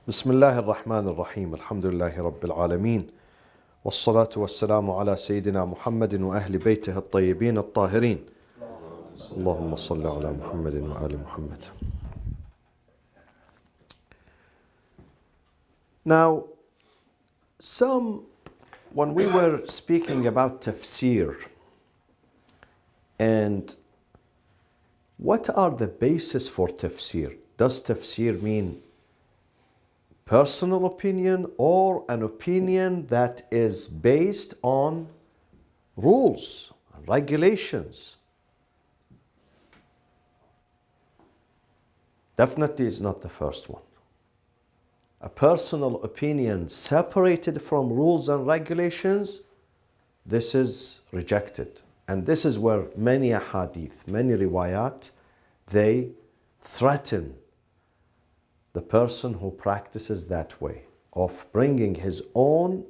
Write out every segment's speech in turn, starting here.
بسم الله الرحمن الرحيم الحمد لله رب العالمين والصلاة والسلام على سيدنا محمد وأهل بيته الطيبين الطاهرين اللهم صل على محمد وآل محمد. Now, when we were speaking about tafsir and what are the basis for tafsir? Does tafsir mean personal opinion or an opinion that is based on rules and regulations? Definitely is not the first one. A personal opinion separated from rules and regulations, this is rejected. And this is where many ahadith, many riwayat, they threaten the person who practices that way of bringing his own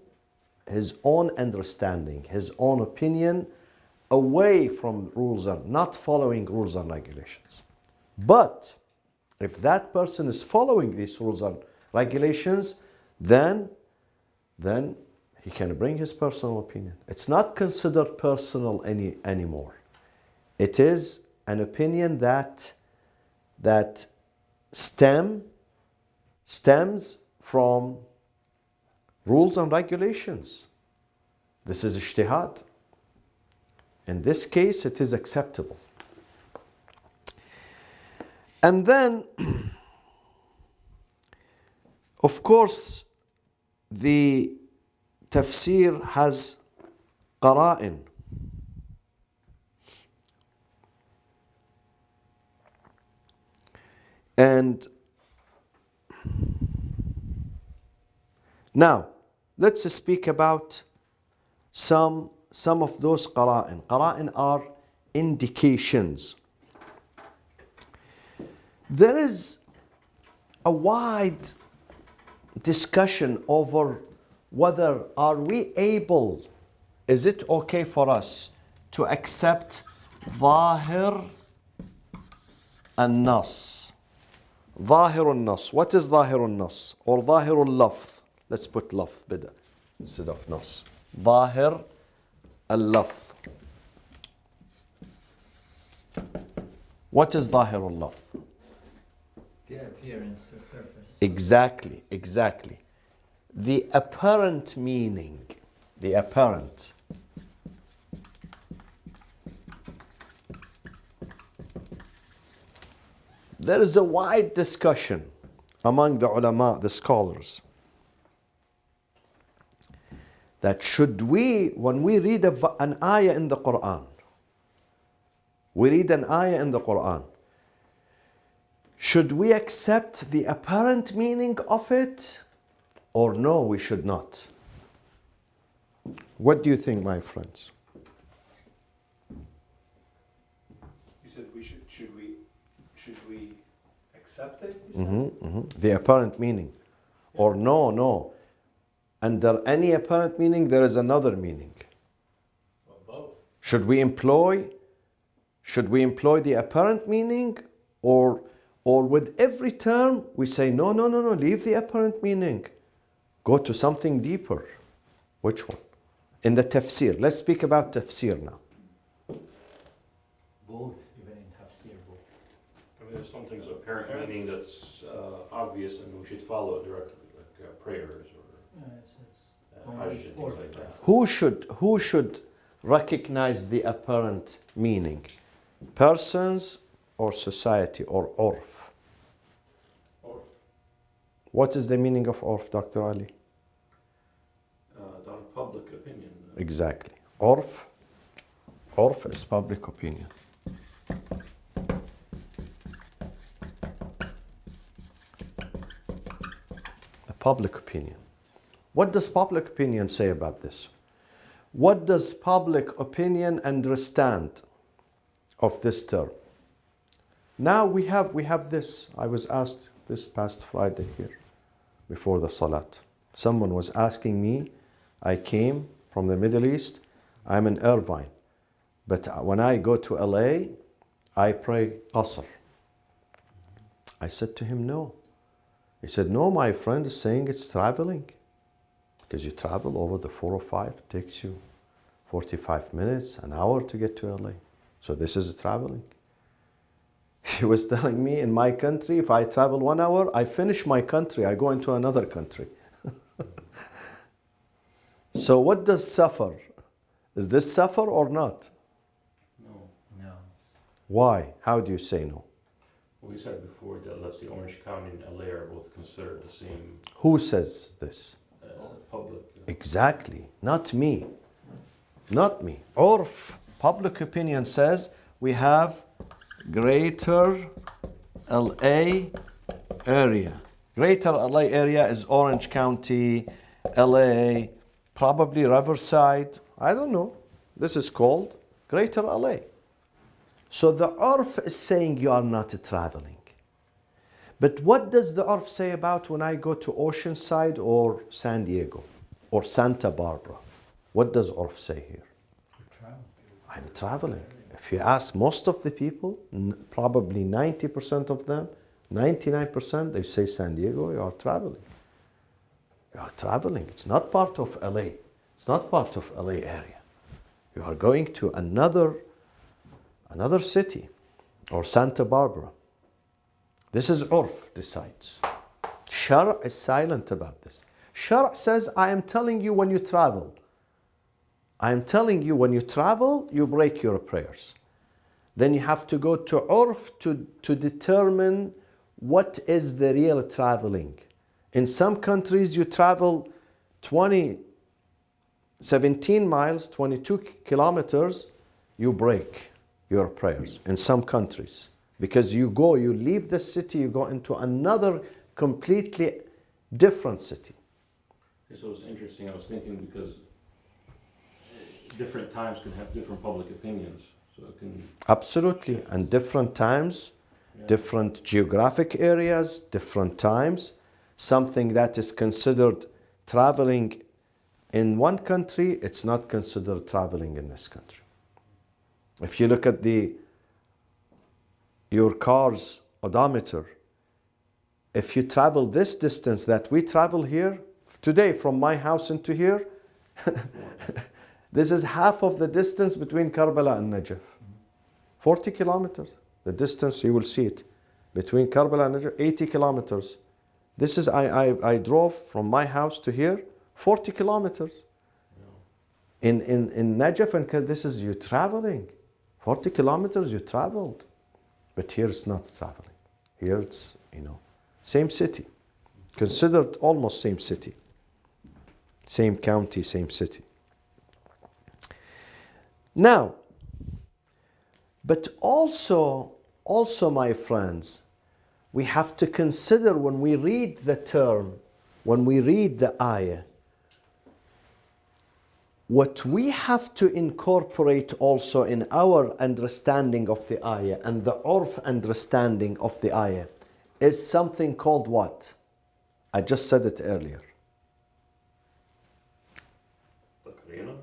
understanding, his own opinion away from rules and not following rules and regulations. But if that person is following these rules and regulations, then he can bring his personal opinion. It's not considered personal anymore. It is an opinion that stems from rules and regulations. This is ijtihad. In this case, it is acceptable. And then, of course, the tafsir has qara'in. And now, let's speak about some of those qara'in. Qara'in are indications. There is a wide discussion over whether is it okay for us to accept ظاهر النص. ظاهر النص. What is ظاهر النص? Or ظاهر اللفظ. Let's put لفظ بدأ instead of نص. ظاهر اللفظ. What is ظاهر اللفظ? The appearance, the surface. Exactly. The apparent meaning. The apparent. There is a wide discussion among the ulama, the scholars, that when we read an ayah in the Qur'an, should we accept the apparent meaning of it or no, we should not? What do you think, my friends? You said should we accept it? The apparent meaning. Or no. Under any apparent meaning, there is another meaning. Well, both. Should we employ the apparent meaning, or with every term we say no, leave the apparent meaning, go to something deeper? Which one? In the tafsir. Let's speak about tafsir now. Both, even in tafsir, both. I mean, there's some things of apparent meaning that's obvious and we should follow it directly, like prayers or hajj and things like that. Who should recognize the apparent meaning? Persons or society or urf? Or What is the meaning of urf, Dr. Ali? the public opinion. Exactly. Urf is public opinion. The public opinion. What does public opinion say about this? What does public opinion understand of this term? Now we have this. I was asked this past Friday here before the Salat. Someone was asking me, I came from the Middle East, I'm in Irvine, but when I go to LA, I pray Qasr. I said to him, no. He said, no, my friend is saying it's traveling. Because you travel over the 405, it takes you 45 minutes, an hour to get to LA. So this is traveling. He was telling me in my country, if I travel 1 hour, I finish my country, I go into another country. So what does suffer? Is this suffer or not? No. No. Why? How do you say no? We said before that let's say Orange County and LA are both considered the same Who says this? public. Exactly, not me. Not me. Urf, public opinion says we have greater LA area. Greater LA area is Orange County, LA, probably Riverside. I don't know. This is called Greater LA. So the Urf is saying you are not traveling. But what does the Urf say about when I go to Oceanside or San Diego or Santa Barbara? What does Urf say here? I'm traveling. If you ask most of the people, probably 90% of them, 99%, they say San Diego, you are traveling. You are traveling. It's not part of LA. It's not part of LA area. You are going to another city or Santa Barbara. This is Urf decides. Shar' is silent about this. Shar' says, I am telling you when you travel. I am telling you when you travel, you break your prayers. Then you have to go to Urf to determine what is the real traveling. In some countries, you travel 17 miles, 22 kilometers, you break your prayers in some countries. Because you leave the city, you go into another completely different city. So it's interesting, I was thinking because different times can have different public opinions. So it can Absolutely, and different times, different geographic areas, different times. Something that is considered traveling in one country, it's not considered traveling in this country. If you look at your car's odometer, if you travel this distance that we travel here, today from my house into here, this is half of the distance between Karbala and Najaf. 40 kilometers. The distance, you will see it, between Karbala and Najaf, 80 kilometers. This is, I drove from my house to here, 40 kilometers. In Najaf and this is you traveling. 40 kilometers you traveled. But here it's not traveling. Here it's, same city. Considered almost same city. Same county, same city. Now, but also my friends, we have to consider when we read the term, when we read the ayah, what we have to incorporate also in our understanding of the ayah and the Urf understanding of the ayah is something called what? I just said it earlier. Qarina?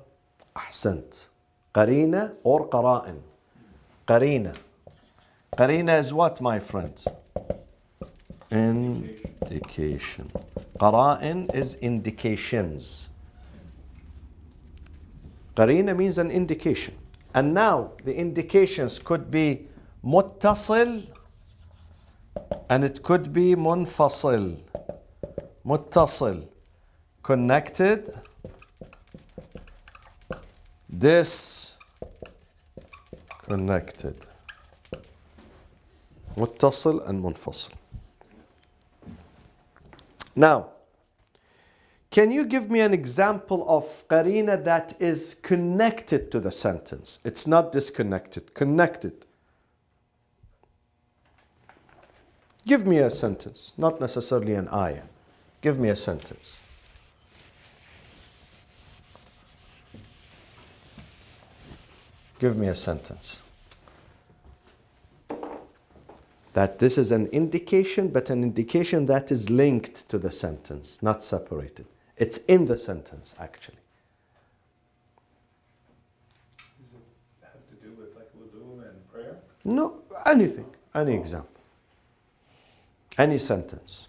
Ahsant. Qarina or qara'in. Qarina. Qarina is what, my friends? Indication. Qara'in is indications. Qarina means an indication. And now the indications could be muttasil and it could be munfasil. Muttasil, connected. Disconnected. Muttasil and munfasil. Now, can you give me an example of qarina that is connected to the sentence? It's not disconnected, connected. Give me a sentence, not necessarily an ayah. Give me a sentence. Give me a sentence. That this is an indication, but an indication that is linked to the sentence, not separated. It's in the sentence, actually. Does it have to do with like wudu and prayer? No, anything, any example. Any sentence.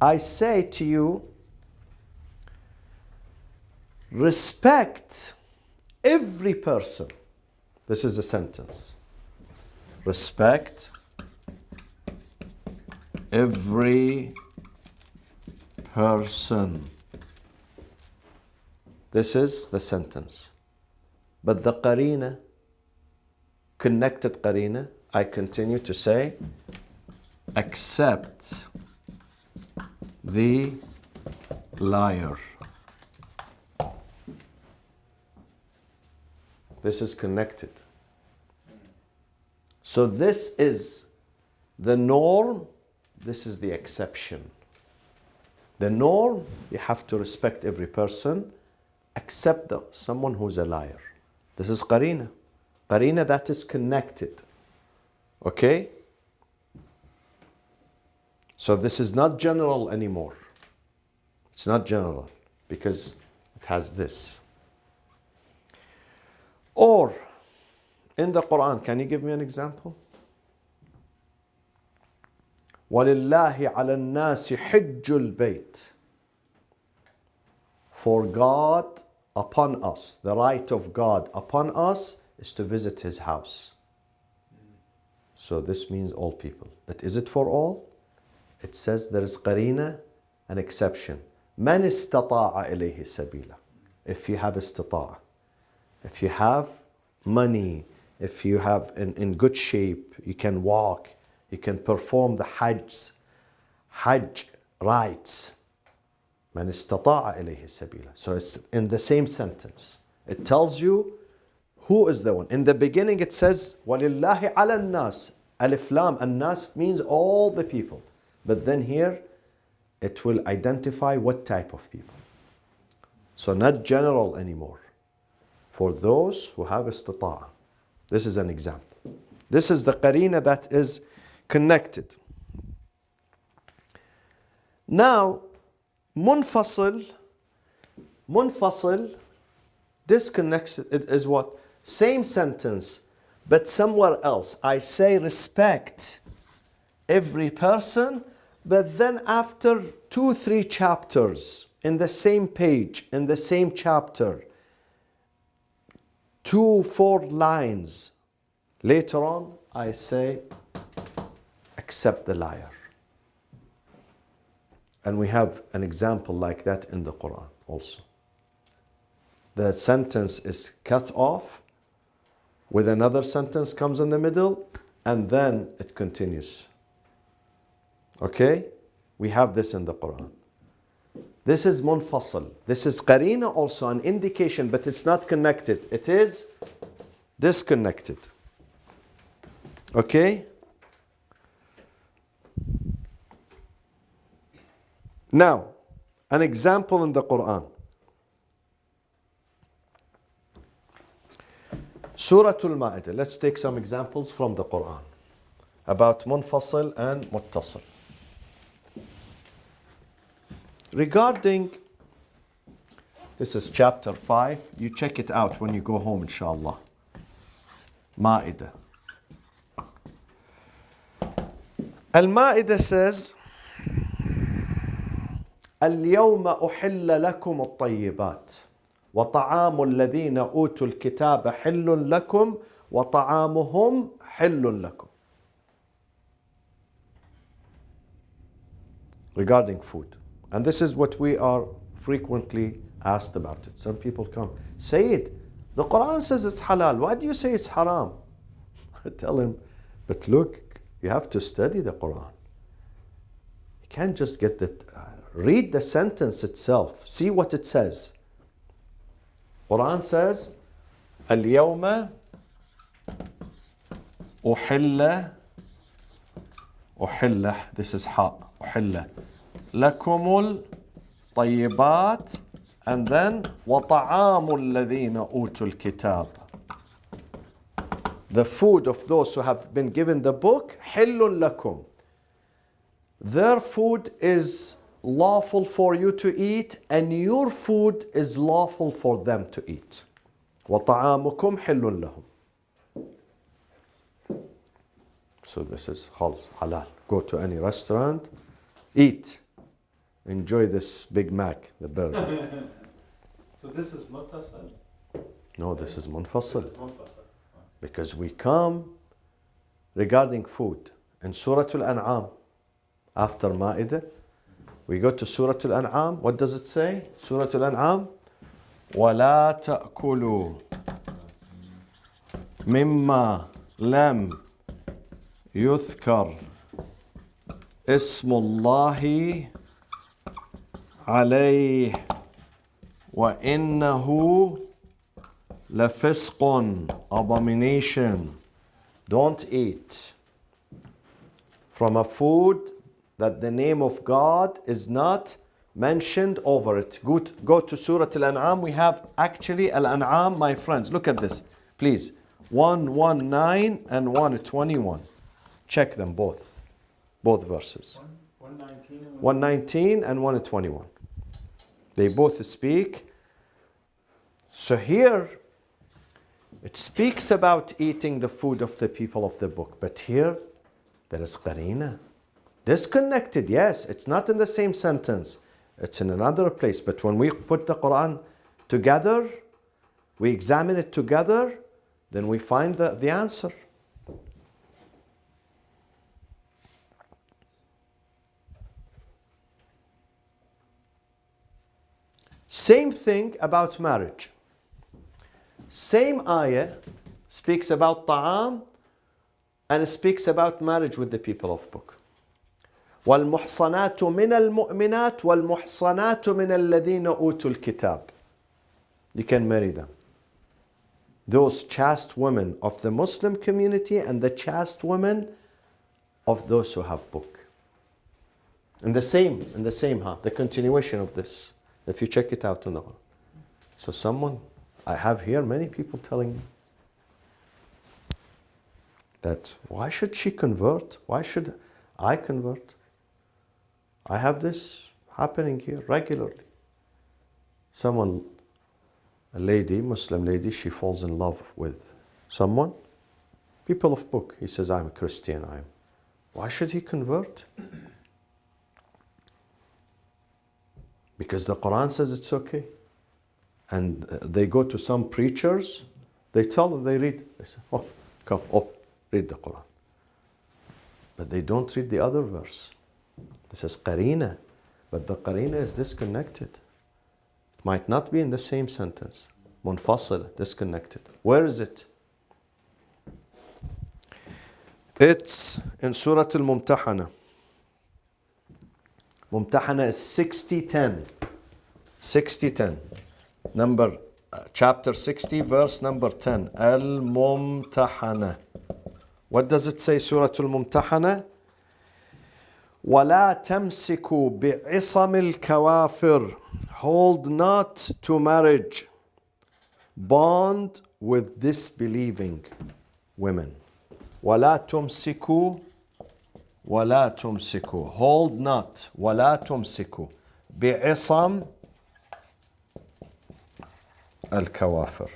I say to you, respect every person. This is a sentence. Respect every person. This is the sentence. But the qarina, connected qarina, I continue to say, accept the liar. This is connected. So this is the norm, this is the exception. The norm, you have to respect every person, except someone who's a liar. This is qarina. Qarina that is connected. Okay? So this is not general anymore. It's not general because it has this. Or in the Quran, can you give me an example? وَلِلَّهِ عَلَى النَّاسِ حِجُّ الْبَيْتِ. For God upon us, the right of God upon us is to visit His house. So this means all people. But is it for all? It says there is qarina, an exception. مَنِ اسْتَطَاعَ إِلَيْهِ سَبِيلًا. If you have istita'a, if you have money, if you have in good shape, you can walk, you can perform the Hajj rites. مَنِ اسْتَطَاعَ إِلَيْهِ سَبِيلًا. So it's in the same sentence. It tells you who is the one. In the beginning it says, وَلِلَّهِ عَلَى النَّاسِ. Alif Lam, an-nas means all the people. But then here, it will identify what type of people. So not general anymore. For those who have istita'a. This is an example. This is the qarina that is connected. Now, munfasil, disconnects, it is what? Same sentence, but somewhere else. I say respect every person, but then after 2-3 chapters, in the same page, in the same chapter, 2-4 lines later on, I say, accept the liar. And we have an example like that in the Quran also. The sentence is cut off, with another sentence comes in the middle, and then it continues. Okay? We have this in the Quran. This is munfasil. This is qarina also, an indication, but it's not connected. It is disconnected. Okay? Now, an example in the Quran. Surah Al-Ma'idah. Let's take some examples from the Quran about munfasil and muttasil. Regarding, this is chapter 5. You check it out when you go home, inshallah. Ma'idah. Al-Ma'idah says, اليوم أحل لكم الطيبات وطعام الذين أوتوا الكتاب حل لكم وطعامهم حل لكم. Regarding food. And this is what we are frequently asked about it. Some people come, Sayyid, the Quran says it's halal. Why do you say it's haram? I tell him, but look, you have to study the Quran. You can't just get that. Read the sentence itself. See what it says. Quran says, اليوم أحل, this is ha, أحل لكم الطيبات, and then وطعام الذين أوتوا الكتاب. The food of those who have been given the book, حل لكم. Their food is lawful for you to eat, and your food is lawful for them to eat. وطعامكم حل لهم. So this is halal. Go to any restaurant, eat. enjoy this Big Mac, the burger. So this is muttasil. No, this is This munfasil. is munfasil. Because we come regarding food in Surah Al-An'am. After Ma'idah, we go to Surah Al-An'am. What does it say? Surah Al-An'am. وَلَا تَأْكُلُوا مِمَّا لَمْ يُذْكَرْ اسم الله عليه وإنه لفسق, abomination. Don't eat from a food that the name of God is not mentioned over it. Go to Surah Al-An'am. We have actually Al-An'am, my friends. Look at this, please. 119 and 121. Check them both verses. 119 and 121. They both speak. So here, it speaks about eating the food of the people of the book. But here, there is qarina. Disconnected, yes. It's not in the same sentence. It's in another place. But when we put the Quran together, we examine it together, then we find the answer. Same thing about marriage. Same ayah speaks about ta'am and speaks about marriage with the people of book. وَالْمُحْصَنَاتُ مِنَ الْمُؤْمِنَاتِ وَالْمُحْصَنَاتُ مِنَ الَّذِينَ أُوتُوا الْكِتَابِ. You can marry them. Those chaste women of the Muslim community and the chaste women of those who have book. In the same, the continuation of this. If you check it out in the Quran. So I have here many people telling me that why should she convert? Why should I convert? I have this happening here regularly. A lady, Muslim lady, she falls in love with someone, people of book. He says, I'm a Christian. Why should he convert? Because the Quran says it's okay. And they go to some preachers, they tell them, they read. They say, read the Quran. But they don't read the other verse. This is qarina. But the qarina is disconnected. It might not be in the same sentence. Munfasil, disconnected. Where is it? It's in Surah Al-Mumtahana. Mumtahana is 60:10. 60:10. Chapter 60, verse number 10. Al-Mumtahana. What does it say, Surah Al-Mumtahana? وَلَا تَمْسِكُوا بِعِصَمِ الْكَوَافِرِ. Hold not to marriage, bond with disbelieving women. وَلَا تُمْسِكُوا وَلَا تُمْسِكُوا. Hold not. وَلَا تُمْسِكُوا. بِعِصَمِ الكوافر.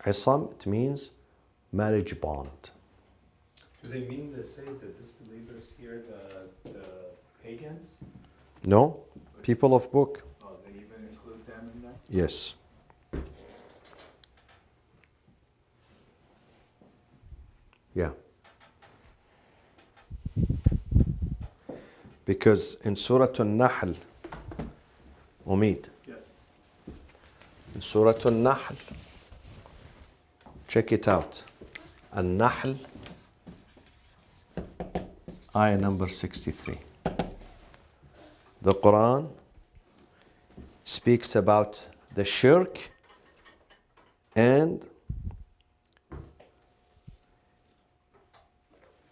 عصم, it means marriage bond. Do they mean to say the disbelievers here, the pagans? No, people of book. Oh, they even include them in that? Yes. Yeah. Because in Surah Al-Nahl, Umid. Yes. In Surah Al-Nahl, check it out. Al-Nahl, ayah number 63. The Quran speaks about the shirk and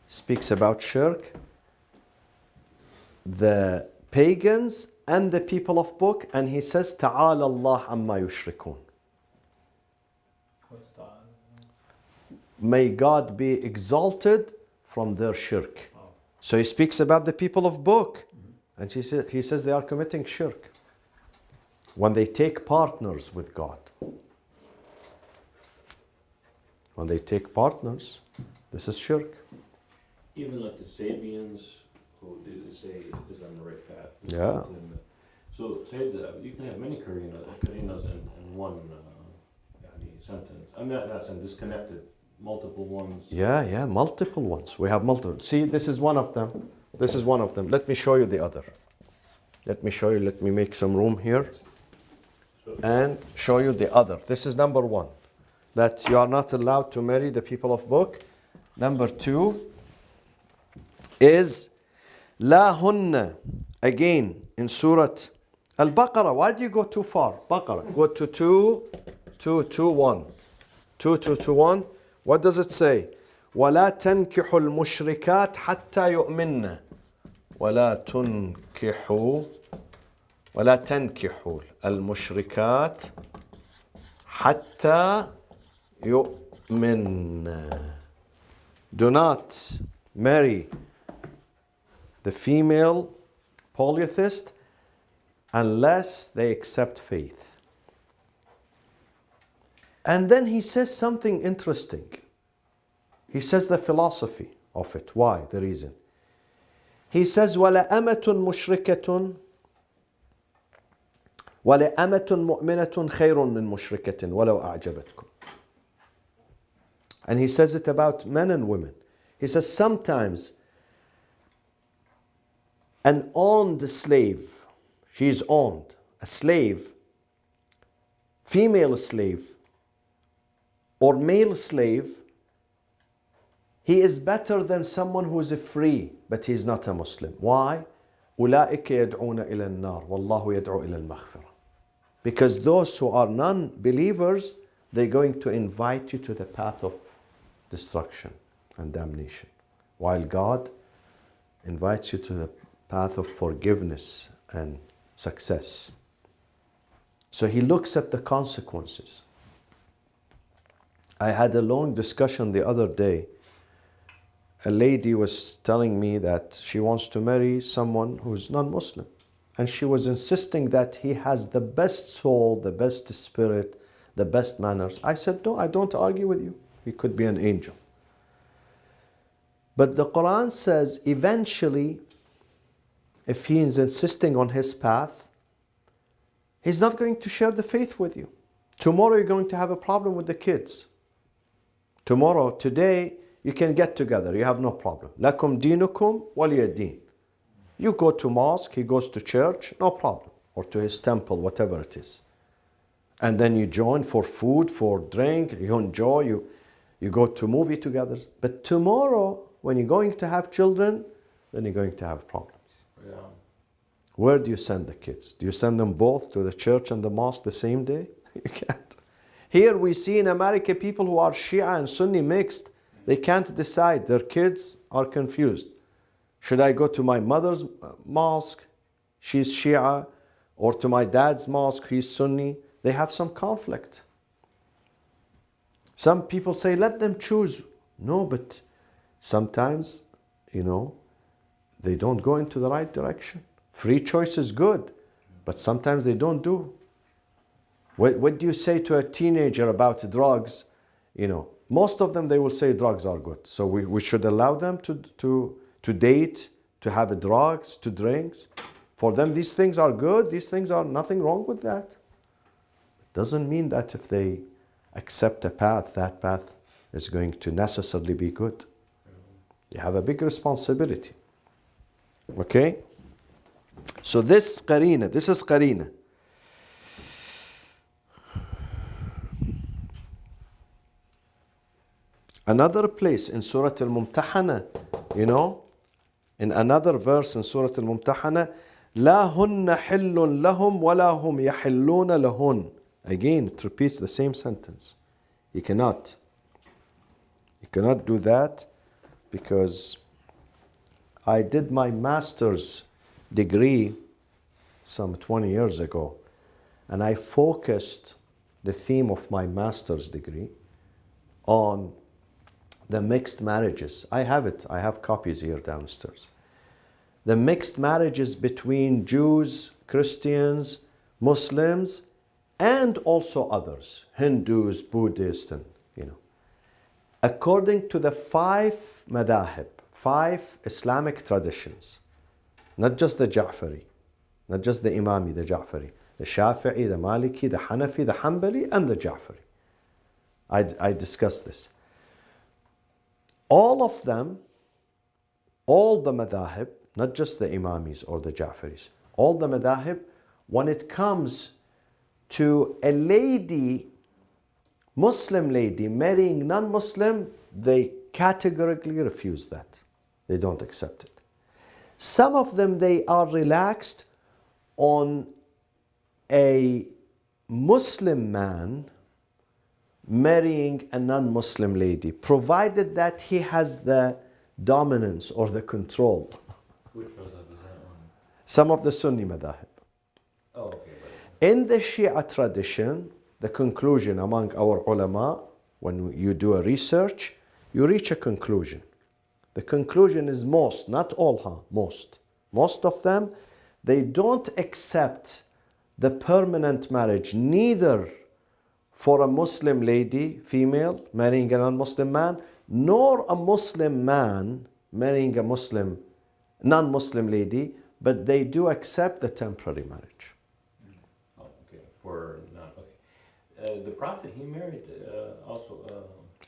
speaks about shirk, the pagans and the people of book, and he says, Ta'ala Allah amma yushrikun. What's that? May God be exalted from their shirk. Oh. So he speaks about the people of book, and he says they are committing shirk when they take partners with God. when they take partners, this is shirk. Even like the Sabians, who they say is on the right path. Yeah. So say that you can have many Karinas in one sentence. I'm not saying disconnected, multiple ones. Yeah, multiple ones. We have multiple. See, this is one of them. This is one of them. Let me show you the other. Let me show you. Let me make some room here and show you the other. This is number one, that you are not allowed to marry the people of book. Number two is La hunna. Again, in Surah Al-Baqarah. Why do you go too far? Baqarah. Go to 2:1. 2:1. What does it say? وَلَا تَنْكِحُوا الْمُشْرِكَاتِ حَتَّى يُؤْمِنَّ وَلَا تَنْكِحُوا الْمُشْرِكَاتِ حَتَّى يُؤْمِنَّ. Do not marry the female polytheist unless they accept faith. And then he says something interesting. He says the philosophy of it. Why? The reason. He says, وَلَأَمَةٌ مُشْرِكَةٌ وَلَأَمَةٌ مُؤْمِنَةٌ خَيْرٌ مِّن مُشْرِكَةٍ وَلَوْ أَعْجَبَتْكُمْ. And he says it about men and women. He says sometimes an owned slave, she is owned, a slave, female slave, or male slave, he is better than someone who is free, but he is not a Muslim. Why? أُولَٰئِكَ يَدْعُونَ إِلَى النَّارِ وَاللَّهُ يَدْعُو إِلَى الْمَغْفِرَةِ. Because those who are non-believers, they're going to invite you to the path of destruction and damnation, while God invites you to the path of forgiveness and success. So he looks at the consequences. I had a long discussion the other day. A lady was telling me that she wants to marry someone who's non-Muslim. And she was insisting that he has the best soul, the best spirit, the best manners. I said, no, I don't argue with you. He could be an angel. But the Quran says eventually, if he is insisting on his path, he's not going to share the faith with you. Tomorrow you're going to have a problem with the kids. Tomorrow, today, you can get together. You have no problem. لَكُمْ دِينُكُمْ وَلِيَ دِينُ. You go to mosque, he goes to church, no problem. Or to his temple, whatever it is. And then you join for food, for drink, you enjoy, you go to movie together. But tomorrow, when you're going to have children, then you're going to have problems. Yeah. Where do you send the kids? Do you send them both to the church and the mosque the same day? You can't. Here we see in America people who are Shia and Sunni mixed. They can't decide. Their kids are confused. Should I go to my mother's mosque? She's Shia. Or to my dad's mosque? He's Sunni. They have some conflict. Some people say, let them choose. No, but sometimes, they don't go into the right direction. Free choice is good, but sometimes they don't do. What do you say to a teenager about drugs? Most of them, they will say drugs are good. So we should allow them to date, to have drugs, to drinks. For them, these things are good. These things are nothing wrong with that. Doesn't mean that if they accept a path, that path is going to necessarily be good. You have a big responsibility. Okay? So this is qarina. Another place in Surah Al-Mumtahana, in another verse in Surah Al-Mumtahana, لا هن حل لهم ولا هم يحلون لهن. Again, it repeats the same sentence. You cannot do that, because I did my master's degree some 20 years ago, and I focused the theme of my master's degree on the mixed marriages. I have it. I have copies here downstairs. The mixed marriages between Jews, Christians, Muslims, and also others, Hindus, Buddhists, according to the 5 madahib, 5 Islamic traditions, not just the Ja'fari, not just the Imami, the Ja'fari, the Shafi'i, the Maliki, the Hanafi, the Hanbali, and the Ja'fari. I discussed this. All of them, all the madahib, not just the Imamis or the Ja'faris, all the madahib, when it comes to a lady, Muslim lady marrying non-Muslim, they categorically refuse that. They don't accept it. Some of them, they are relaxed on a Muslim man marrying a non-Muslim lady, provided that he has the dominance or the control. Which was that one? Some of the Sunni madahib. Oh, okay. In the Shia tradition, the conclusion among our ulama, when you do a research, you reach a conclusion. The conclusion is most, not all, most. Most of them, they don't accept the permanent marriage, neither for a Muslim lady, female, marrying a non-Muslim man, nor a Muslim man marrying a non-Muslim lady, but they do accept the temporary marriage. Oh, okay. For not okay. The Prophet, he married also.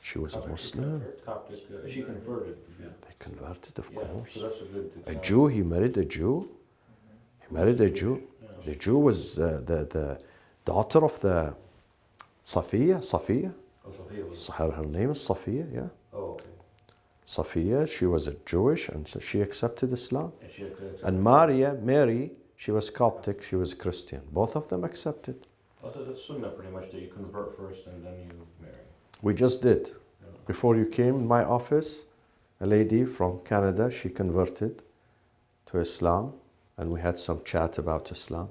She was a Coptic, Muslim. Coptic. She converted. Yeah. They converted, of Yeah, course. so that's a good A example. Jew, he married a Jew. He married a Jew. Yeah. The Jew was the daughter of the Safiya. Oh, Sophia was. Her name is Safiya, yeah. Oh, okay. Safiya, she was a Jewish and so she accepted Islam. And she accepted. And Mary, she was Coptic, she was Christian. Both of them accepted. Also, that's sunnah pretty much, that you convert first and then you marry. We just did. Yeah. Before you came in my office, a lady from Canada, she converted to Islam and we had some chat about Islam.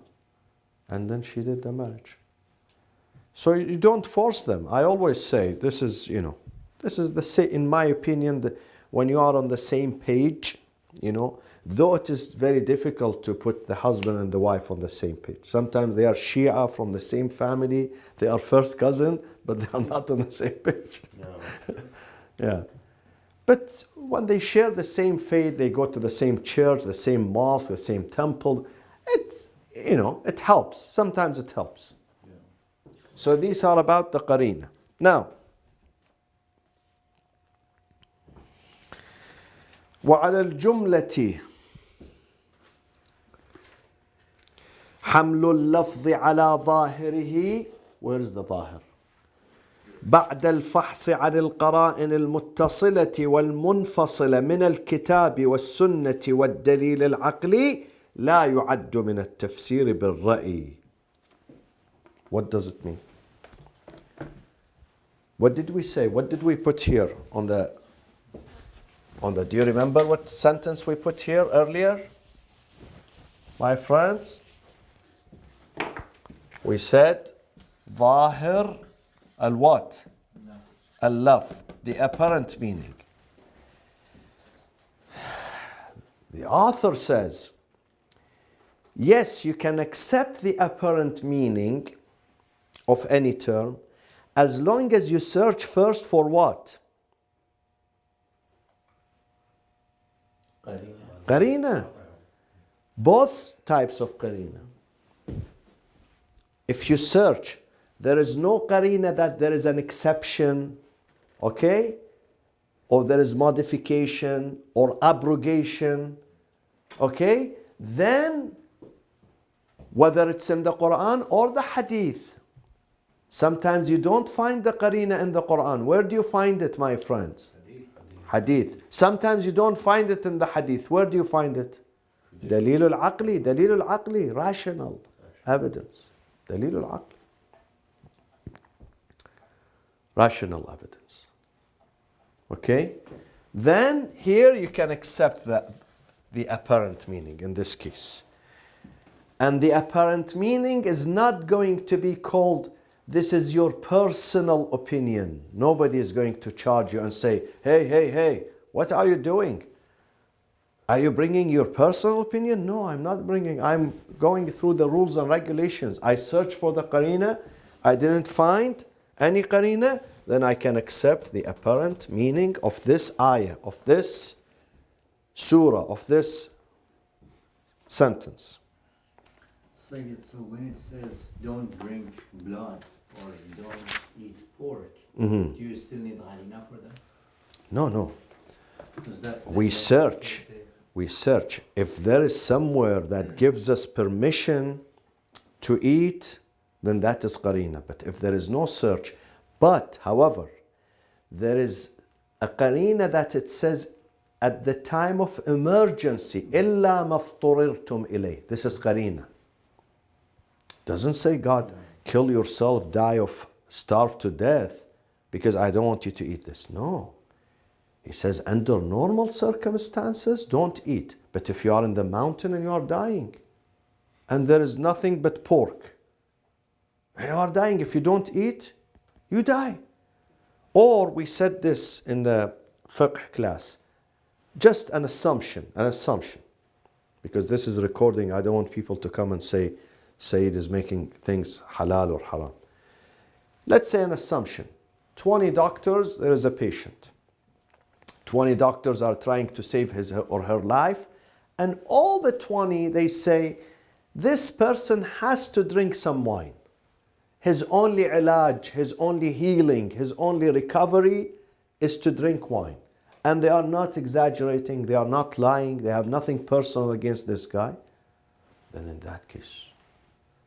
And then she did the marriage. So you don't force them. I always say, this is in my opinion, when you are on the same page, though it is very difficult to put the husband and the wife on the same page. Sometimes they are Shia from the same family, they are first cousin, but they are not on the same page. Yeah. Yeah. But when they share the same faith, they go to the same church, the same mosque, the same temple, it helps. Sometimes it helps. Yeah. So these are about the qarina. Now, وعلى الجملة حمل اللفظ على ظاهره. Where is the ظاهر? بعد الفحص عن القرائن المتصلة والمنفصلة من الكتاب والسنة والدليل العقلي لا يعد من التفسير بالرأي. What does it mean? What did we say? What did we put here on the do you remember what sentence we put here earlier? My friends, we said ظاهر al-what? Al-lafz, the apparent meaning. The author says, yes, you can accept the apparent meaning of any term as long as you search first for what? Qarina. Both types of qarina. If you search, there is no qarina that there is an exception, okay? Or there is modification or abrogation, okay? Then, whether it's in the Quran or the Hadith, sometimes you don't find the qarina in the Quran. Where do you find it, my friends? Hadith. Sometimes you don't find it in the Hadith. Where do you find it? Dalil al-aqli, rational evidence. Dalil al-aqli. Rational evidence. Okay? Then here you can accept the apparent meaning in this case. And the apparent meaning is not going to be called, this is your personal opinion. Nobody is going to charge you and say, hey, what are you doing? Are you bringing your personal opinion? No, I'm not bringing. I'm going through the rules and regulations. I searched for the qarina. I didn't find any qarina. then I can accept the apparent meaning of this ayah, of this surah, of this sentence. Sayyid, so when it says don't drink blood or don't eat pork, do you still need harina for that? No. Because that's the We search. We search. If there is somewhere that gives us permission to eat, then that is qarina. But if there is no search, however, there is a qarina that it says at the time of emergency, إِلَّا مَفْطُرِرْتُمْ إِلَيْهِ. This is qarina. Doesn't say, God, kill yourself, die of starve to death because I don't want you to eat this. No. He says, under normal circumstances, don't eat. But if you are in the mountain and you are dying, and there is nothing but pork, and you are dying, if you don't eat, you die. Or we said this in the fiqh class, just an assumption, because this is recording, I don't want people to come and say, Sayyid is making things halal or haram. Let's say an assumption. 20 doctors, there is a patient. 20 doctors are trying to save his or her life, and all the 20, they say, this person has to drink some wine. His only ilaj, his only healing, his only recovery is to drink wine. And they are not exaggerating, they are not lying, they have nothing personal against this guy. Then in that case,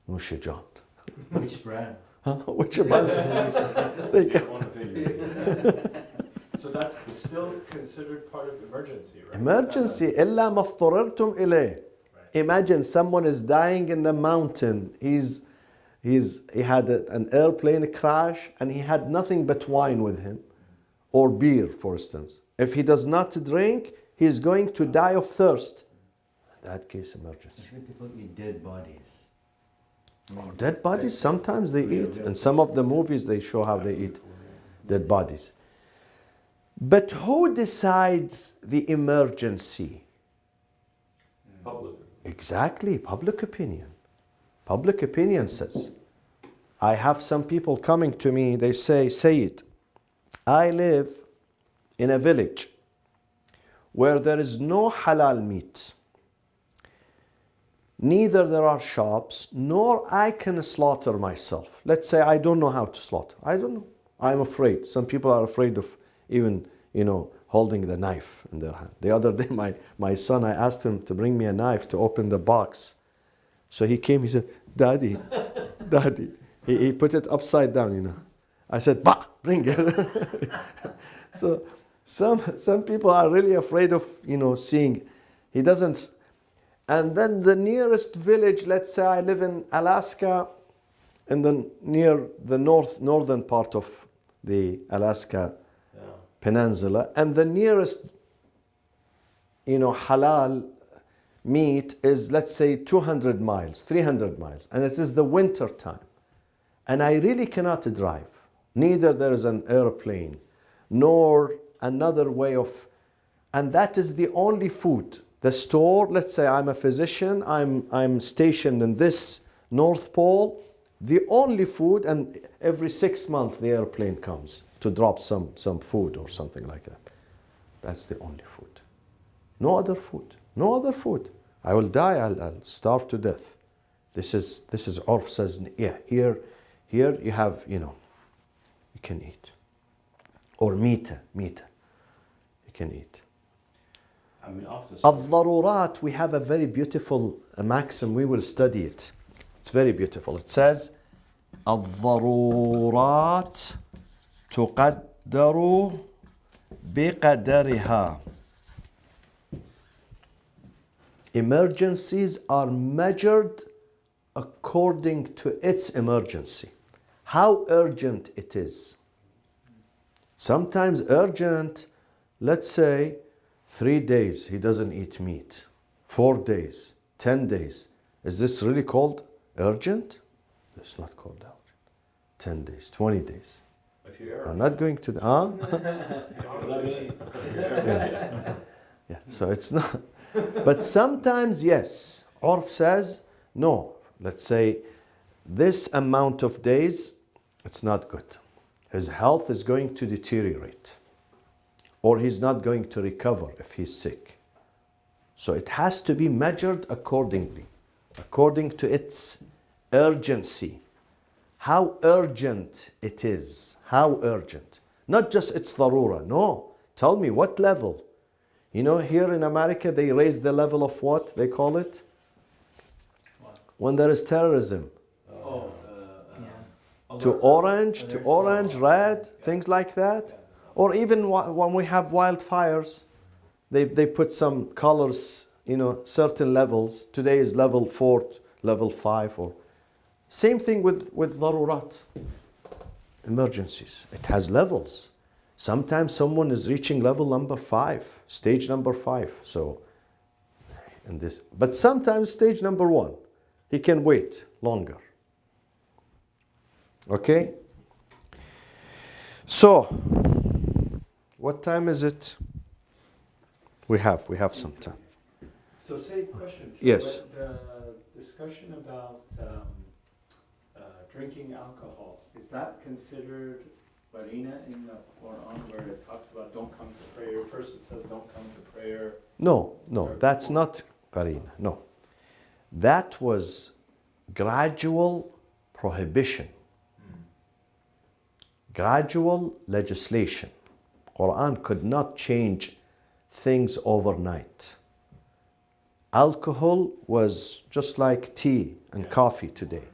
no shajat. Which brand? Which brand? They can- One opinion. So that's still considered part of emergency, right? Emergency, إِلَّا مَفْطُرِرْتُمْ إِلَيْهِ. Imagine someone is dying in the mountain. He had an airplane crash and he had nothing but wine with him, or beer, for instance. If he does not drink, he is going to die of thirst. In that case, emergency. Actually, people eat dead bodies. Or dead bodies, sometimes they eat. In some of the movies, they show how they eat dead bodies. But who decides the emergency? Public. Exactly, public opinion. Public opinion says. I have some people coming to me, they say, Sayyid, I live in a village where there is no halal meat. Neither there are shops, nor I can slaughter myself. Let's say I don't know how to slaughter. I don't know. I'm afraid. Some people are afraid of even, holding the knife in their hand. The other day, my son, I asked him to bring me a knife to open the box. So he came, he said, Daddy. He put it upside down, I said, bah, bring it. So some people are really afraid of, seeing. He doesn't. And then the nearest village, let's say I live in Alaska, near the northern part of the Alaska Peninsula, and the nearest, halal meat is, let's say, 200 miles, 300 miles, and it is the winter time. And I really cannot drive. Neither there is an airplane, nor another way of, and that is the only food. The store, let's say I'm a physician, I'm stationed in this North Pole, the only food, and every 6 months the airplane comes to drop some food or something like that. That's the only food. No other food. No other food. I will die, I'll starve to death. This is Urf says, yeah, here you have, you can eat. Or meat, you can eat. I mean, after الضرورات, we have a very beautiful maxim, we will study it. It's very beautiful. It says, الضرورات تقدر بقدرها. Emergencies are measured according to its emergency. How urgent it is. Sometimes urgent, let's say 3 days he doesn't eat meat. 4 days, 10 days. Is this really called urgent? It's not called urgent. 10 days, 20 days. if you err. I'm not going to yeah, so it's not. But sometimes, yes. Urf says, no. Let's say this amount of days, it's not good. his health is going to deteriorate, or he's not going to recover if he's sick. So it has to be measured accordingly, according to its urgency. How urgent it is. How urgent. Not just it's darura. No. Tell me what level. You know, here in America, they raise the level of what they call it? What? When there is terrorism. Yeah. To orange, red, things like that. Or even when we have wildfires, they put some colors, you know, certain levels. Today is level 4, level 5. Or same thing with darurat, emergencies. It has levels. Sometimes someone is reaching level number 5, stage number 5. So, in this, but sometimes stage number 1, he can wait longer. Okay? So, what time is it? We have some time. So same question. Yes. But the discussion about drinking alcohol, is that considered barina in the Quran where it talks about don't come to prayer? First it says don't come to prayer. No, that's not qarina. No. That was gradual prohibition. Gradual legislation. Quran could not change things overnight. Alcohol was just like tea and coffee today.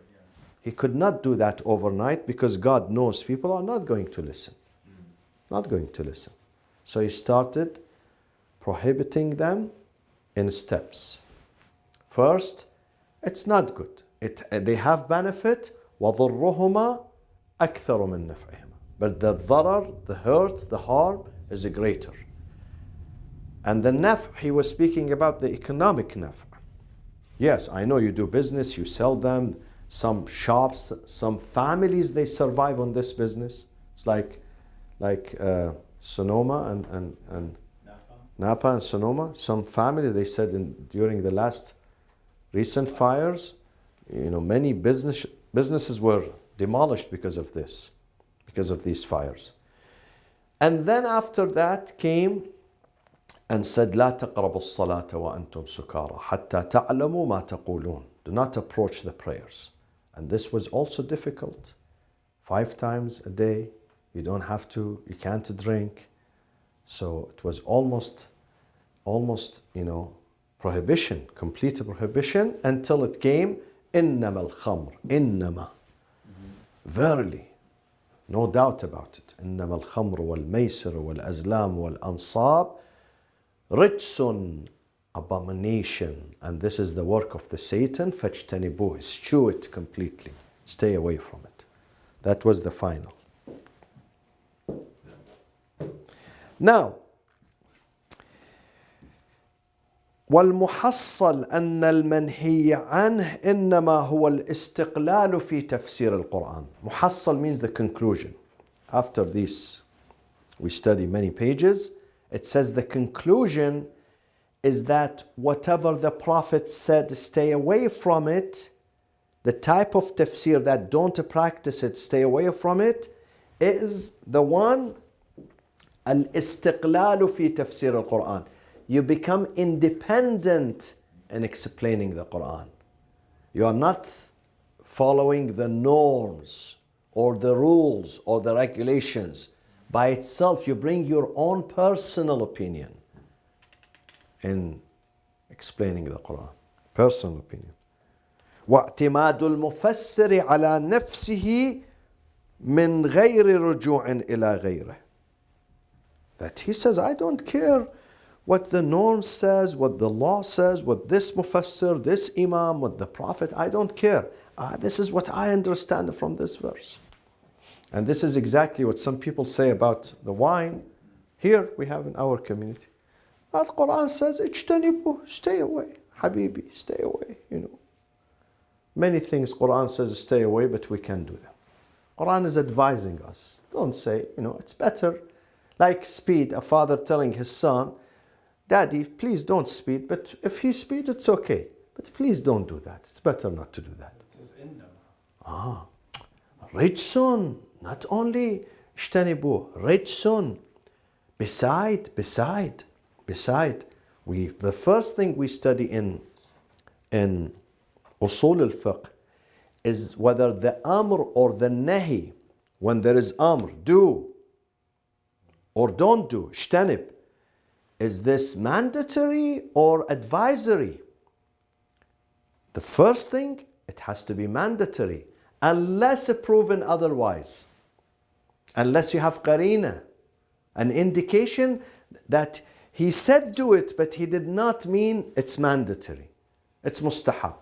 He could not do that overnight because God knows people are not going to listen. Not going to listen. So he started prohibiting them in steps. First, it's not good. They have benefit. وَضُرُّهُمَا أَكْثَرُ مِن نَفْعِهِمَا. But the dharar, the hurt, the harm is greater. And the naf', he was speaking about the economic naf'. Yes, I know you do business, you sell them, some shops, some families, they survive on this business. It's like Sonoma and Napa and Sonoma. Some families, they said during the last recent fires, you know, many businesses were demolished because of this, because of these fires. And then after that came and said, لا تقربوا الصلاة وأنتم سكارى حتى تعلموا ما تقولون. Do not approach the prayers. And this was also difficult. 5 times a day, you don't have to, you can't drink. So it was almost, you know, prohibition, complete prohibition, until it came, إنما الخمر, إنما. Verily, no doubt about it. إنما الخمر والميسر والأزلام والأنصاب رجس, abomination, and this is the work of the Satan. فاجتنبوه, eschew it completely, stay away from it. That was the final. Now, والمحصل أن المنهي عنه إنما هو الاستقلال في تفسير القرآن. محصل means the conclusion. After this, we study many pages. It says the conclusion is that whatever the Prophet said, stay away from it. The type of tafsir that don't practice it, stay away from it, is the one al-istiqlalu fi tafsir al-Quran. You become independent in explaining the Quran. You are not following the norms or the rules or the regulations. By itself, you bring your own personal opinion in explaining the Quran. Personal opinion. واعتماد المفسر على نفسه من غير رجوع إلى غيره. That he says, I don't care what the norm says, what the law says, what this mufassir, this imam, what the prophet, I don't care. This is what I understand from this verse. And this is exactly what some people say about the wine. Here we have in our community. The Quran says, اجتنبوا, stay away. Habibi, stay away, you know. Many things Quran says stay away, but we can do them. Quran is advising us. Don't say, you know, it's better. Like speed, a father telling his son, Daddy, please don't speed, but if he speeds, it's okay. But please don't do that. It's better not to do that. It says innama. Rijsun, not only اجتنبوه رجس. Beside, the first thing we study in usul al-fiqh is whether the amr or the nahi, when there is amr, do or don't do, اجتنب, is this mandatory or advisory? The first thing, it has to be mandatory, unless proven otherwise. Unless you have qarina, an indication that he said do it, but he did not mean it's mandatory. It's mustahab.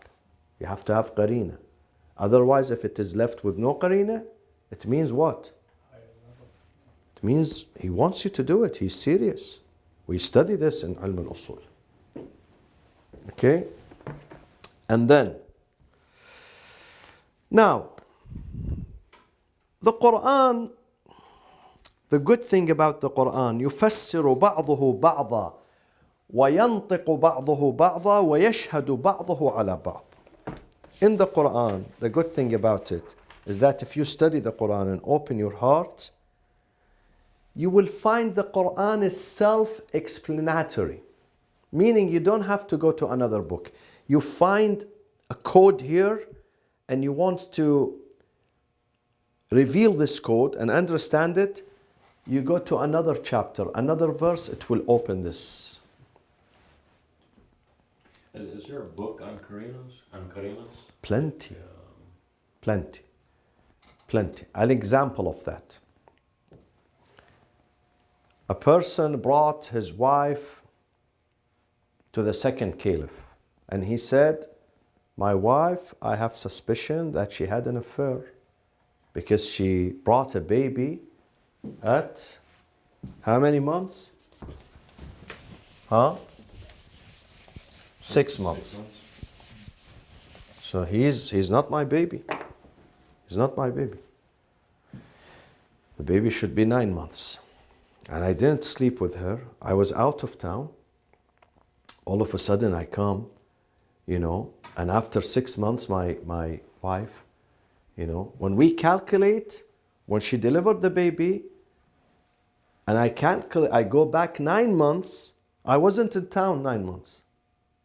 You have to have qarina. Otherwise, if it is left with no qarina, it means what? It means he wants you to do it. He's serious. We study this in Ilm al-Usul. Okay? And then, now, the Quran, the good thing about the Quran, يفسر بعضه بعضا وينطق بعضه بعضا ويشهد بعضه على بعض. In the Quran, the good thing about it is that if you study the Quran and open your heart, you will find the Quran is self-explanatory. Meaning you don't have to go to another book. You find a code here and you want to reveal this code and understand it, you go to another chapter, another verse, it will open this. Is there a book on Qarinas? Plenty. An example of that. A person brought his wife to the second caliph and he said, my wife, I have suspicion that she had an affair because she brought a baby at how many months? 6 months. So he's not my baby. He's not my baby. The baby should be 9 months. And I didn't sleep with her. I was out of town. All of a sudden I come, and after 6 months, my wife, when we calculate, when she delivered the baby, and I go back 9 months, I wasn't in town 9 months.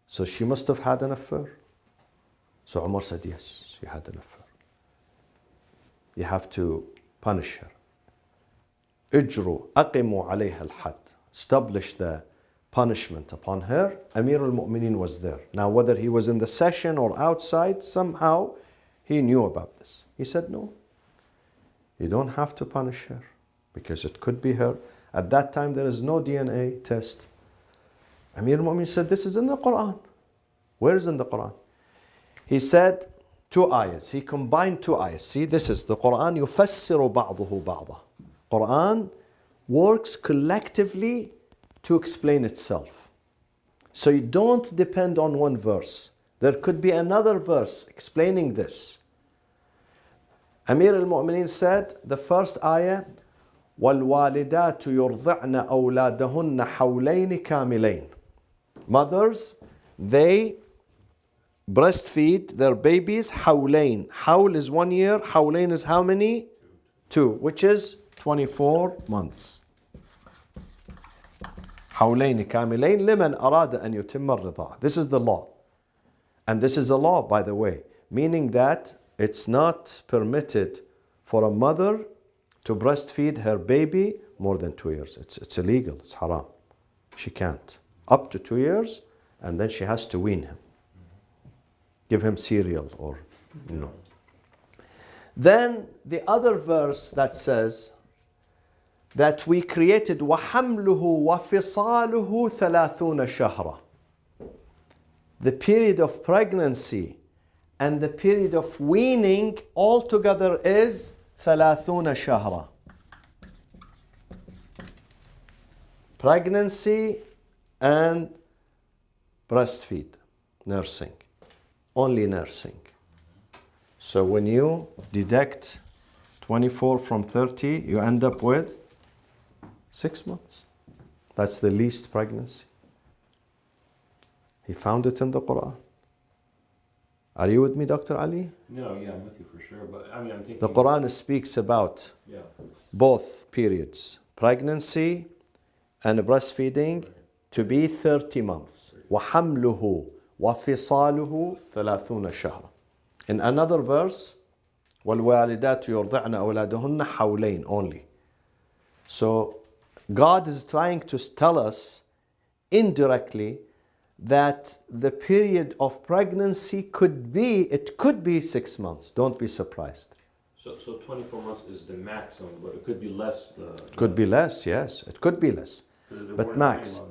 So she must have had an affair. So Umar said, yes, she had an affair. You have to punish her. اجروا أقموا عليها الحد. Establish the punishment upon her. Amir al-Mu'mineen was there. Now whether he was in the session or outside, somehow he knew about this. He said, no, you don't have to punish her because it could be her. At that time there is no DNA test. Amir al-Mu'mineen said, this is in the Quran. Where is in the Quran? He said 2 ayahs. He combined 2 ayahs. See, this is the Quran. يفسر بعضه بعضا. Quran works collectively to explain itself. So you don't depend on one verse. There could be another verse explaining this. Amir al-Mu'mineen said, the first ayah, وَالْوَالِدَاتُ يُرْضِعْنَ أَوْلَادَهُنَّ حَوْلَيْنِ كَامِلَيْنِ. Mothers, they breastfeed their babies حَوْلَيْن. Hawl is 1 year, حَوْلَيْن is how many? 2, which is 24 months. حولين كاملين لمن أراد أن يتم الرضاعة. This is the law. And this is a law, by the way, meaning that it's not permitted for a mother to breastfeed her baby more than 2 years. It's illegal, it's haram. She can't. Up to 2 years, and then she has to wean him. Give him cereal or, Then the other verse that says, that we created وَحَمْلُهُ وَفِصَالُهُ 30 شهرا. The period of pregnancy and the period of weaning altogether is 30 شهرا. Pregnancy and breastfeed, nursing, only nursing. So when you deduct 24 from 30, you end up with 6 months. That's the least pregnancy. He found it in the Quran. Are you with me, Dr. Ali? No, yeah, I'm with you for sure. But I mean, I'm thinking. The Quran speaks about Yeah. both periods, pregnancy and breastfeeding, to be 30 months. وَحَمْلُهُ وَفِصَالُهُ 30 شهرا. In another verse, وَالْوَالِدَاتُ يُرْضِعْنَ أَوْلَادَهُنَّ حَوْلَيْن only. So God is trying to tell us indirectly that the period of pregnancy could be 6 months. Don't be surprised. So 24 months is the maximum, but it could be less. It could be less, yes. It could be less. But max.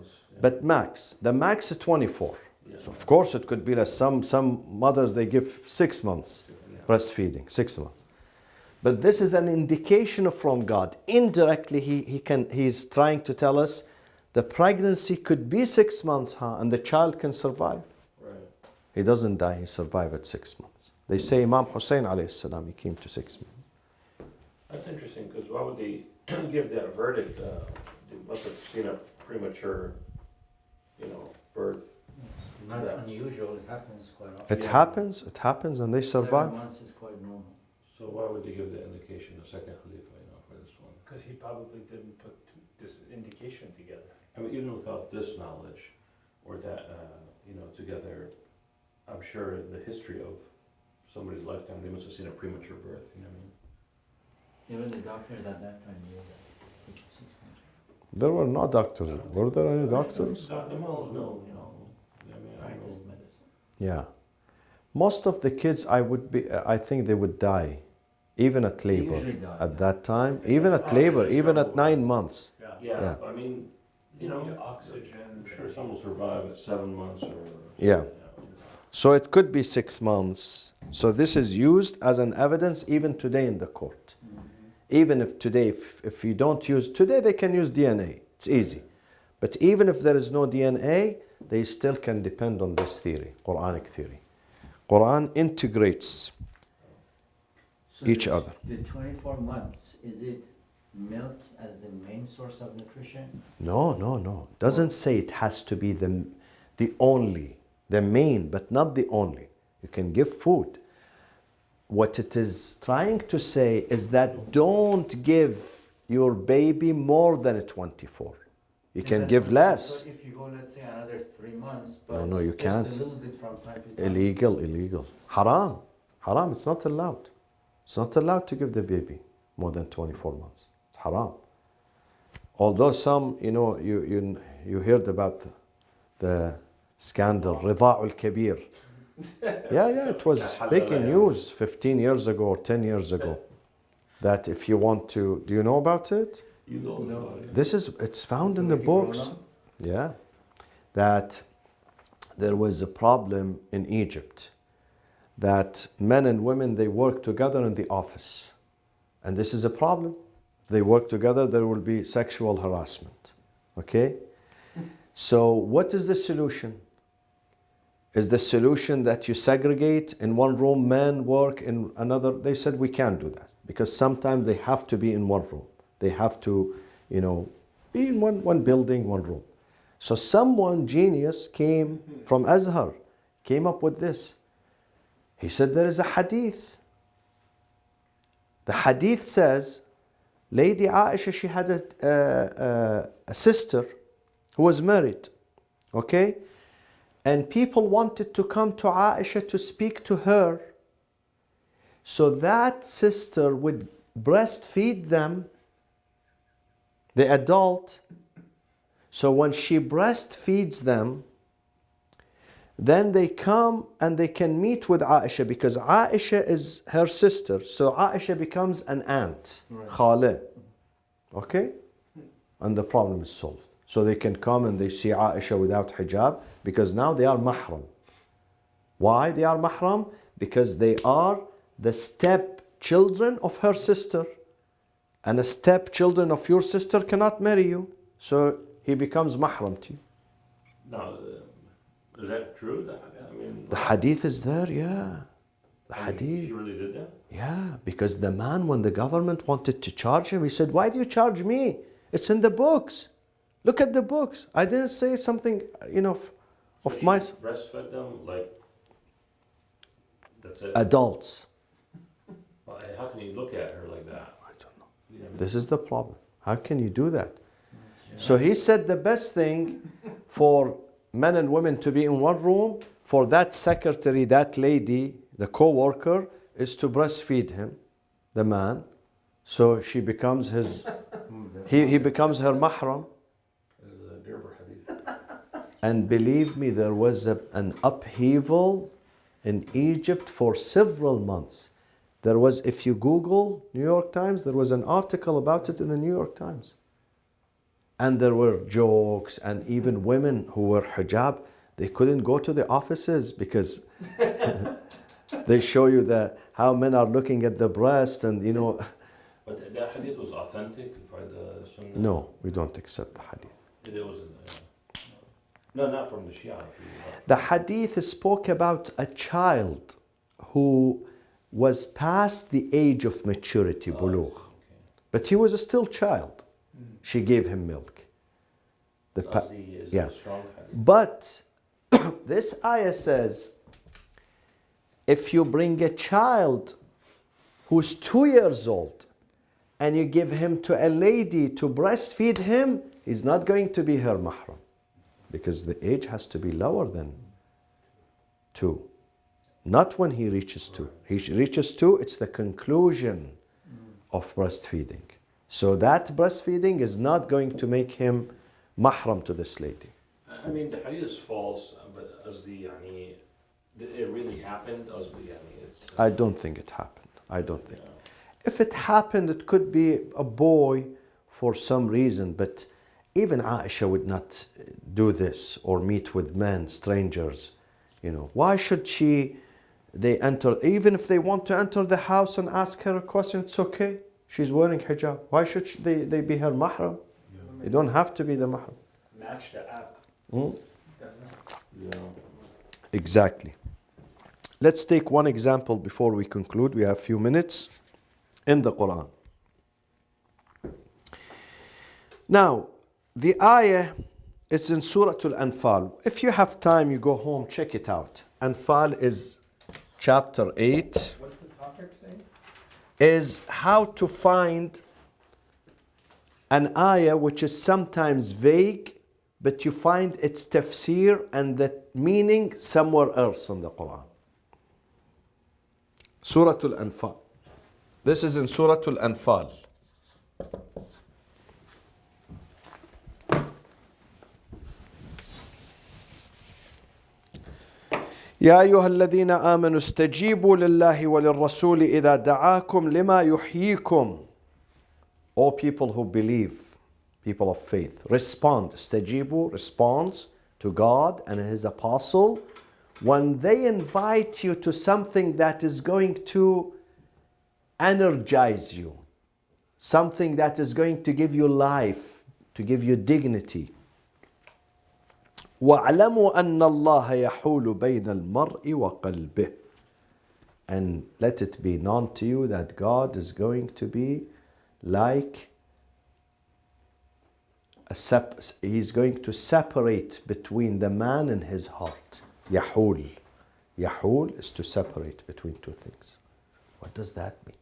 But max. The max is 24. Yeah. So of course it could be less. Some mothers, they give 6 months breastfeeding, 6 months. But this is an indication from God. Indirectly, he's trying to tell us the pregnancy could be 6 months, and the child can survive. Right. He doesn't die, he survived at 6 months. They say Imam Hussein alayhi salam, he came to 6 months. That's interesting, because why would they give that verdict? They must have seen a premature, birth. It's not unusual, it happens quite often. It happens, and they survive. 7 months is quite normal. So why would they give that indication, the second Khalifa, for this one? Because he probably didn't put this indication together. I mean, even without this knowledge, or that, together, I'm sure the history of somebody's lifetime, they must have seen a premature birth, you know what I mean? Even the doctors at that time knew that. There were no doctors. Were there any doctors? No. I mean, Practice medicine. Yeah. Most of the kids, I think they would die, even at They labor. usually die, At yeah. that time, even at labor, even at 9 months. Yeah, Yeah. I mean, You need oxygen. I'm sure some will survive at 7 months or. Yeah. So it could be 6 months. So this is used as an evidence even today in the court. Even if today, if you don't use, today they can use DNA. It's easy. But even if there is no DNA, they still can depend on this theory, Qur'anic theory. Quran integrates So each the- other. The 24 months, is it milk as the main source of nutrition? No. Doesn't say it has to be the only, the main, but not the only. You can give food. What it is trying to say is that don't give your baby more than 24. You can that's give what- less. So if you go, let's say, another 3 months, No, you just can't. a little bit from time to time. Illegal. Haram, it's not allowed. It's not allowed to give the baby more than 24 months. It's haram. Although some, you heard about the scandal, Rida'ul Kabir. Yeah, it was big in news 15 years ago or 10 years ago. That if you want to, do you know about it? You know No. about it. It's found in the If you grown books. up, Yeah, that there was a problem in Egypt that men and women, they work together in the office. And this is a problem. They work together, there will be sexual harassment. Okay? So what is the solution? Is the solution that you segregate in one room, men work in another? They said we can't do that because sometimes they have to be in one room. They have to, be in one building, one room. So someone genius came from Azhar, came up with this. He said there is a hadith. The hadith says, Lady Aisha, she had a sister who was married, okay? And people wanted to come to Aisha to speak to her. So that sister would breastfeed them, the adult. So when she breastfeeds them, then they come and they can meet with Aisha because Aisha is her sister. So Aisha becomes an aunt, Khale. Okay? And the problem is solved. So they can come and they see Aisha without hijab because now they are mahram. Why they are mahram? Because they are the step children of her sister. And the step children of your sister cannot marry you. So he becomes mahram to you. Now, is that true? The hadith is there, yeah. The She hadith. really did that? Yeah, because the man, when the government wanted to charge him, he said, why do you charge me? It's in the books. Look at the books. I didn't say something, of So my... she breastfed them like That's it. Adults. Well, how can you look at her like that? I don't know. You know, This is the problem. How can you do that? So he said the best thing for men and women to be in one room, for that secretary, that lady, the co-worker, is to breastfeed him, the man. So she becomes his, he becomes her mahram. This is a Gerber hadith. And believe me, there was an upheaval in Egypt for several months. There was, if you Google New York Times, there was an article about it in the New York Times. And there were jokes, and even women who were hijab, they couldn't go to the offices because they show you how men are looking at the breast, and you know. But that hadith was authentic by the Sunnah? No, we don't accept the hadith. It wasn't. No, not from the Shia. The hadith spoke about a child who was past the age of maturity, bulugh. Okay. But he was a still child. She gave him milk. The So is yeah. a strong hadith. But this ayah says, if you bring a child who's 2 years old and you give him to a lady to breastfeed him, he's not going to be her mahram, because the age has to be lower than 2. Not when he reaches 2. He reaches 2, it's the conclusion of breastfeeding. So that breastfeeding is not going to make him mahram to this lady. I mean, the hadith is false, but as the yani, did it really happened? As the yani, it's. I don't think it happened. I don't think. Yeah. If it happened, it could be a boy for some reason, but even Aisha would not do this or meet with men, strangers. You know, why should they enter, even if they want to enter the house and ask her a question, it's okay. She's wearing hijab. Why should they be her mahram? Yeah. They don't have to be the mahram. Match the app. Hmm? Yeah. Exactly. Let's take one example before we conclude. We have a few minutes in the Quran. Now, the ayah, it's in Surah Al-Anfal. If you have time, you go home, check it out. Anfal is chapter 8. What's the topic saying? Is how to find an ayah which is sometimes vague, but you find its tafsir and the meaning somewhere else in the Quran. Surah Al-Anfal. This is in Surah Al-Anfal. يا أيها الذين آمنوا استجيبوا لله وللرسول إذا دعاكم لما يحييكم. All people who believe, people of faith, respond. استجيبوا, responds to God and His apostle when they invite you to something that is going to energize you, something that is going to give you life, to give you dignity. وَاعْلَمُوا أَنَّ اللَّهَ يَحُولُ بَيْنَ الْمَرْءِ وَقَلْبِهِ. And let it be known to you that God is going to be like He's going to separate between the man and his heart. يَحُول. يَحُول is to separate between two things. What does that mean?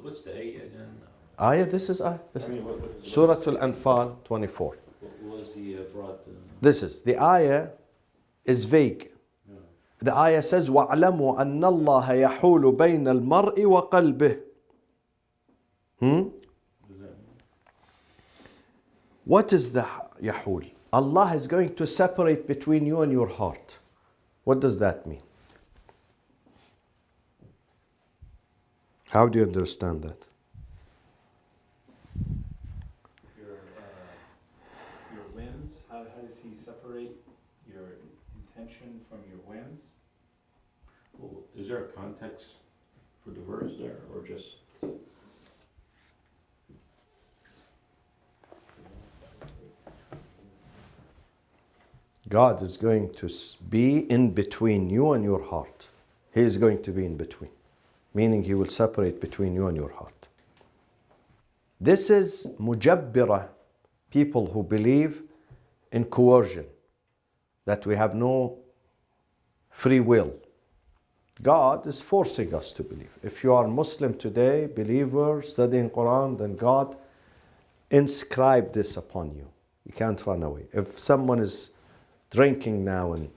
What's the ayah again? Ayah, this is ayah. I mean, what is Surah Al-Anfal 24. What was the broad? This is, the ayah is vague. Yeah. The ayah says, وَاعْلَمُوا أَنَّ اللَّهَ يَحُولُ بَيْنَ الْمَرْءِ وَقَلْبِهِ. What is the يحول? Allah is going to separate between you and your heart. What does that mean? How do you understand that? Your whims. How does he separate your intention from your whims? Well, is there a context for the verse there, or just? God is going to be in between you and your heart. He is going to be in between, meaning He will separate between you and your heart. This is mujabbira, people who believe in coercion, that we have no free will. God is forcing us to believe. If you are Muslim today, believer, studying Quran, then God inscribed this upon you. You can't run away. If someone is drinking now and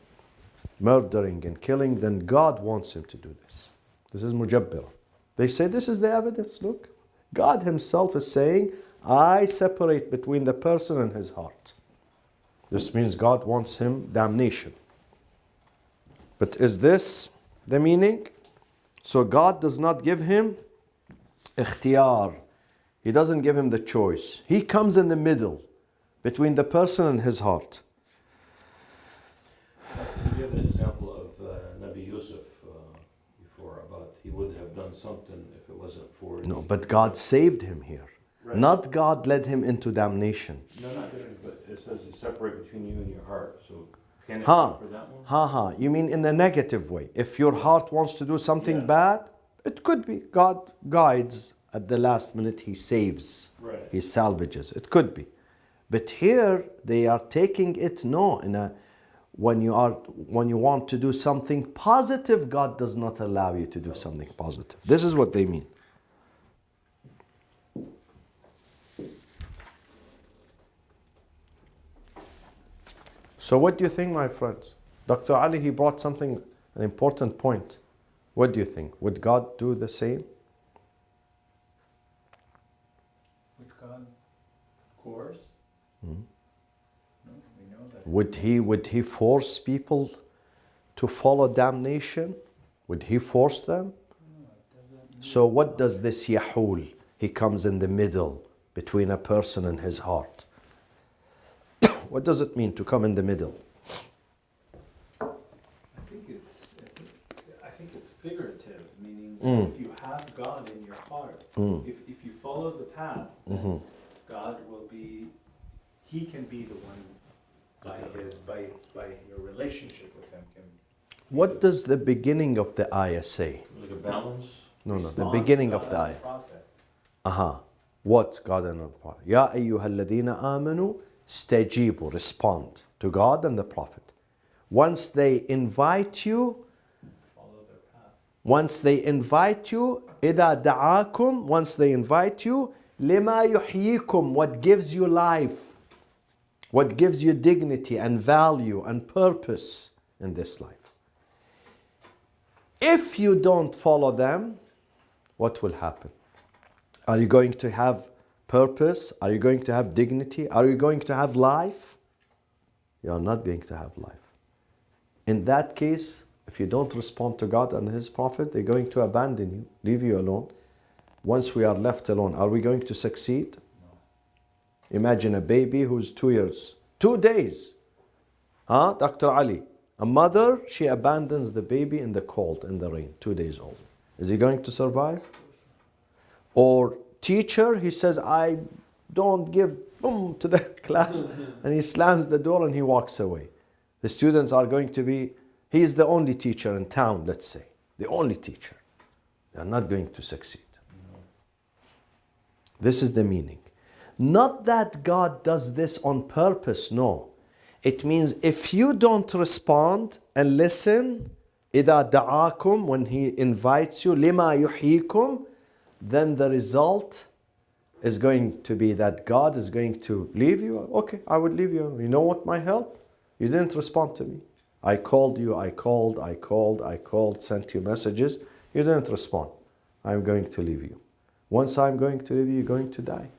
murdering and killing, then God wants him to do this. This is mujabbira. They say this is the evidence. Look, God himself is saying, I separate between the person and his heart. This means God wants him damnation. But is this the meaning? So God does not give him ikhtiyar. He doesn't give him the choice. He comes in the middle between the person and his heart. You have an example of Nabi Yusuf before about he would have done something if it wasn't for... No, but God saved him here. Right. Not God led him into damnation. No, not different, but it says you separate between you and your heart. So can it Ha, be for that one? ha. You mean in the negative way. If your heart wants to do something bad, it could be. God guides at the last minute. He saves. Right. He salvages. It could be. But here they are taking it when you want to do something positive, God does not allow you to do something positive. This is what they mean. So what do you think, my friends? Dr. Ali, he brought an important point. What do you think? Would God do the same? Would God coerce? Mm-hmm. No, we know that. Would he force people to follow damnation? Would he force them? So what does this yahul? He comes in the middle between a person and his heart. What does it mean to come in the middle? I think it's figurative, meaning if you have God in your heart, if you follow the path, then God will be, he can be the one by your relationship with him. What does the beginning of the ayah say? Like a balance? No, the beginning of the ayah. What God and the Prophet? Ya ayyuhalladhina amanu stajibu, respond to God and the Prophet. Once they invite you, Follow their path. once they invite you, إِذَا دَعَاكُمْ, once they invite you, لِمَا يُحْيِيكُمْ, what gives you life, what gives you dignity and value and purpose in this life. If you don't follow them, what will happen? Are you going to have purpose? Are you going to have dignity? Are you going to have life? You are not going to have life. In that case, if you don't respond to God and His Prophet, they're going to abandon you, leave you alone. Once we are left alone, are we going to succeed? No. Imagine a baby who's 2 years, 2 days. Dr. Ali, a mother, she abandons the baby in the cold, in the rain, 2 days old. Is he going to survive? Or teacher, he says, I don't give boom to the class, and he slams the door and he walks away. The students are going to be, he is the only teacher in town, let's say, the only teacher. They are not going to succeed. No. This is the meaning. Not that God does this on purpose, no. It means if you don't respond and listen, إِذَا دَعَاكُمْ, when He invites you, لِمَا يُحْيِيكُمْ, then the result is going to be that God is going to leave you. Okay, I would leave you. You know what my help? You didn't respond to me. I called you, I called, sent you messages. You didn't respond. I'm going to leave you. Once I'm going to leave you, you're going to die.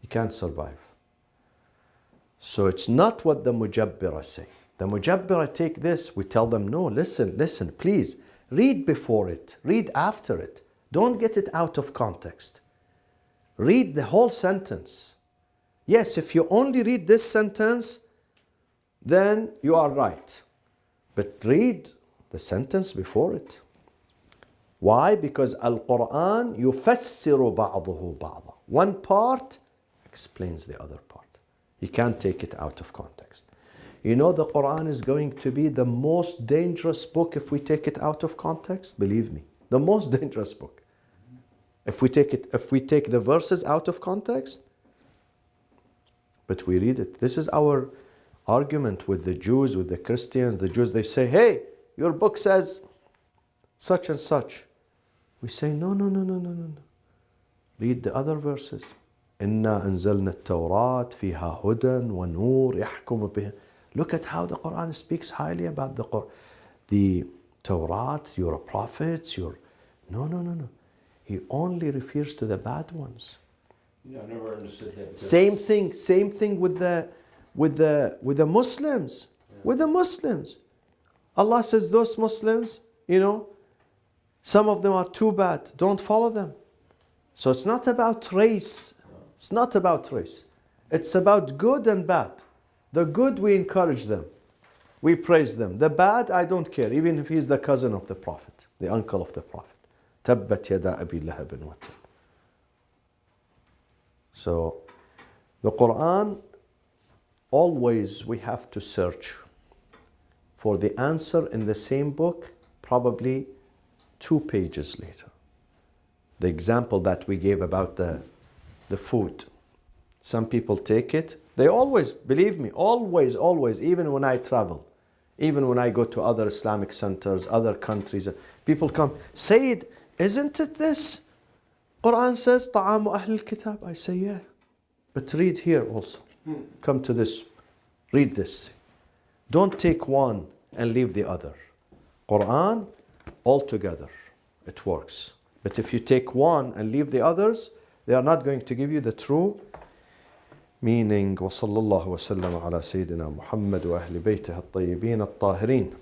You can't survive. So it's not what the mujabbira say. The mujabbira take this, we tell them, no, listen, please. Read before it, read after it. Don't get it out of context. Read the whole sentence. Yes, if you only read this sentence, then you are right. But read the sentence before it. Why? Because Al-Quran يُفَسِّرُ بَعْضُهُ بَعْضًا. One part explains the other part. You can't take it out of context. You know the Quran is going to be the most dangerous book if we take it out of context. Believe me, the most dangerous book. If we take the verses out of context, but we read it. This is our argument with the Jews, with the Christians. The Jews, they say, hey, your book says such and such. We say, no, no, no, no, no, no. Read the other verses. إِنَّا أَنزَلْنَا التَّوْرَاةَ فِيهَا هُدًى وَنُورٌ يَحْكُمُ بِهِ. Look at how the Quran speaks highly about the Torah, your prophets, your... No, no, no, no. He only refers to the bad ones. Yeah, I never understood that. Same thing with the Muslims. Yeah. With the Muslims. Allah says those Muslims, some of them are too bad. Don't follow them. So it's not about race. It's not about race. It's about good and bad. The good, we encourage them. We praise them. The bad, I don't care. Even if he's the cousin of the Prophet, the uncle of the Prophet. Tabbat yada abi lahabin wa tab. So, the Quran, always we have to search for the answer in the same book, probably 2 pages later. The example that we gave about the food. Some people take it. They always, believe me, always, even when I travel, even when I go to other Islamic centers, other countries, people come, Sayyid, isn't it this? Quran says, طعام أهل الكتاب. I say, yeah. But read here also. Come to this. Read this. Don't take one and leave the other. Quran, all together. It works. But if you take one and leave the others, they are not going to give you the true meaning. وصلى الله وسلم على سيدنا محمد وأهل بيته الطيبين الطاهرين.